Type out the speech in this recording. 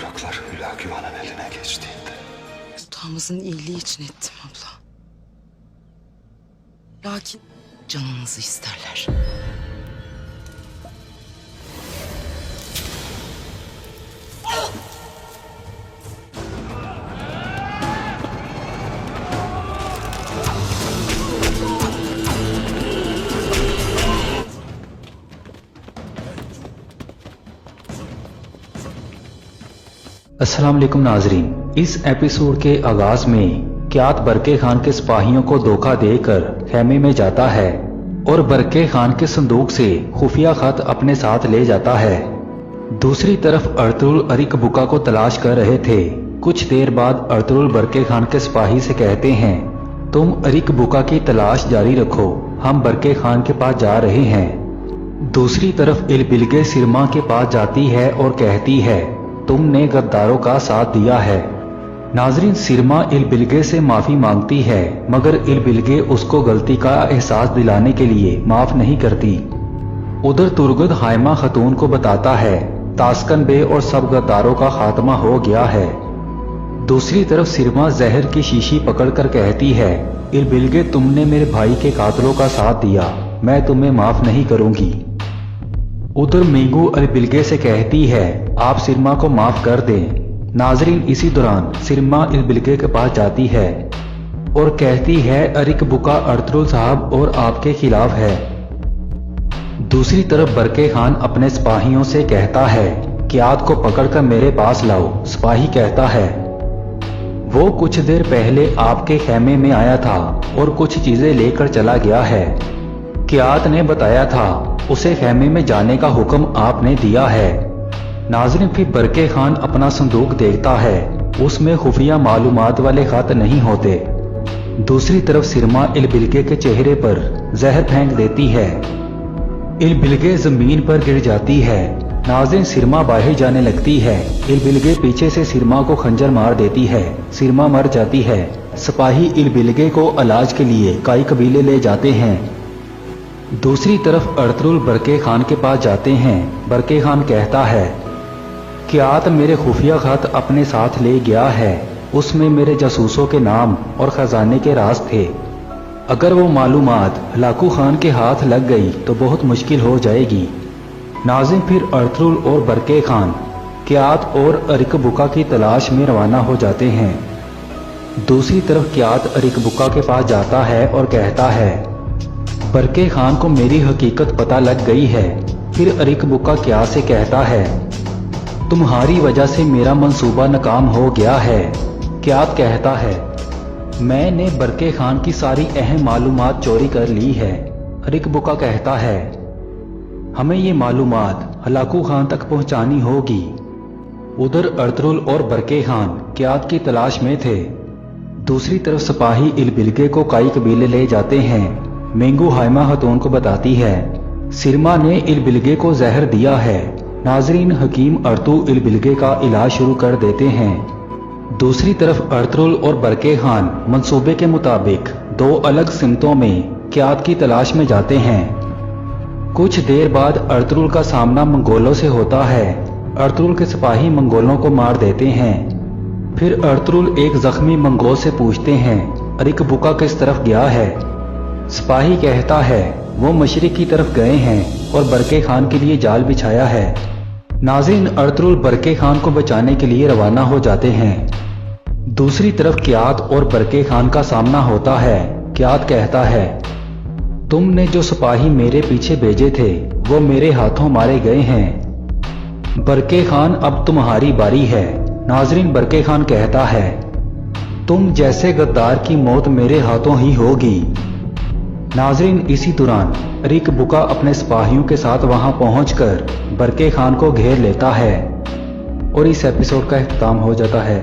Evraklar Hülya Güven'in eline geçtiğinde. Sultanımızın iyiliği için ettim abla. Lakin canınızı isterler. अस्सलाम वालेकुम नाजरीन, इस episode के आगाज में क्यात बरके खान के सिपाहियों को धोखा देकर खेमे में जाता है और बरके खान के संदूक से खुफिया खत अपने साथ ले जाता है। दूसरी तरफ अर्तुगरुल अरिक बुका को तलाश कर रहे थे। कुछ देर बाद अर्तुगरुल बरके खान के सिपाही से कहते हैं, तुम अरिक बुका की तलाश जारी रखो, हम बरके खान के पास जा रहे हैं। दूसरी तरफ इलबिलगे सिरमा के पास जाती है और कहती है, तुमने गद्दारों का साथ दिया है। नाजरीन, सिरमा इलबिलगे से माफी मांगती है, मगर इलबिलगे उसको गलती का एहसास दिलाने के लिए माफ नहीं करती। उधर तुर्गद हाइमा खतून को बताता है, तास्कन बे और सब गद्दारों का खात्मा हो गया है। दूसरी तरफ सिरमा जहर की शीशी पकड़कर कहती है, इलबिलगे तुमने मेरे भाई के कातलों का साथ दिया, मैं तुम्हें माफ नहीं करूंगी। उधर मेंगू इलबिलगे से कहती है, आप सिरमा को माफ कर दें। नाजरीन, इसी दौरान सिरमा इलबिलगे के पास जाती है और कहती है, अरिक बुका अर्तुगरुल साहब और आपके खिलाफ है। दूसरी तरफ बरके खान अपने सिपाहियों से कहता है, क्यात को पकड़कर मेरे पास लाओ। सिपाही कहता है, वो कुछ देर पहले आपके खेमे में आया था और कुछ चीजें लेकर चला गया है। क्यात ने बताया था, उसे खेमे में जाने का हुक्म आपने दिया है। नाज़रीन, फिर बरके खान अपना संदूक देखता है, उसमें खुफिया मालूमात वाले खत नहीं होते। दूसरी तरफ सिरमा इलबिलगे के चेहरे पर जहर फेंक देती है। इलबिलगे जमीन पर गिर जाती है। नाज़रीन, सिरमा बाहर जाने लगती है। इलबिलगे पीछे से सिरमा को खंजर मार देती है। सिरमा मर जाती है। सिपाही इलबिलगे को इलाज के लिए काई कबीले ले जाते हैं। दूसरी तरफ अर्तुगरुल बरके खान के पास जाते हैं। बरके खान कहता है, क्यात मेरे खुफिया खत अपने साथ ले गया है, उसमें मेरे जासूसों के नाम और खजाने के राज थे। अगर वो मालूमात हलाकू खान के हाथ लग गई तो बहुत मुश्किल हो जाएगी। नाज़रीन, फिर अर्तुगरुल और बरके खान क्यात और अरिक बुका की तलाश में रवाना हो जाते हैं। दूसरी तरफ क्यात अरिक बुका के पास जाता है और कहता है, बरके खान को मेरी हकीकत पता लग गई है। फिर अरिक बुका क्यात से कहता है, तुम्हारी वजह से मेरा मंसूबा नाकाम हो गया है। क्यात कहता है, मैंने बरके खान की सारी अहम मालूमात चोरी कर ली है। अरिक बुका कहता है, हमें ये मालूमात हलाकू खान तक पहुंचानी होगी। उधर अर्तुगरुल और बरके खान क्यात की तलाश में थे। दूसरी तरफ सिपाही इलबिलगे को काई कबीले ले जाते हैं। मेंगू हाइमा खतून को बताती है, सिरमा ने इलबिलगे को जहर दिया है। नाजरीन, हकीम अर्तु इलबिलगे का इलाज शुरू कर देते हैं। दूसरी तरफ अर्तुगरुल और बरके खान मंसूबे के मुताबिक दो अलग सिमतों में क्यात की तलाश में जाते हैं। कुछ देर बाद अर्तुगरुल का सामना मंगोलों से होता है। अर्तुगरुल के सिपाही मंगोलों को मार देते हैं। फिर अर्तुगरुल एक जख्मी मंगोल से पूछते हैं, अरिक बुका किस तरफ गया है। सिपाही कहता है, वो मशरिक की तरफ गए हैं और बरके खान के लिए जाल बिछाया है। नाज़रीन, अर्तुगरुल बरके खान को बचाने के लिए रवाना हो जाते हैं। दूसरी तरफ क्यात और बरके खान का सामना होता है। क्यात कहता है, तुमने जो सिपाही मेरे पीछे भेजे थे वो मेरे हाथों मारे गए हैं। बरके खान, अब तुम्हारी बारी है। नाज़रीन, बरके खान कहता है, तुम जैसे गद्दार की मौत मेरे हाथों ही होगी। नाजरीन, इसी दौरान अरिक बुका अपने सिपाहियों के साथ वहां पहुंचकर बरके खान को घेर लेता है और इस एपिसोड का इख्तिताम हो जाता है।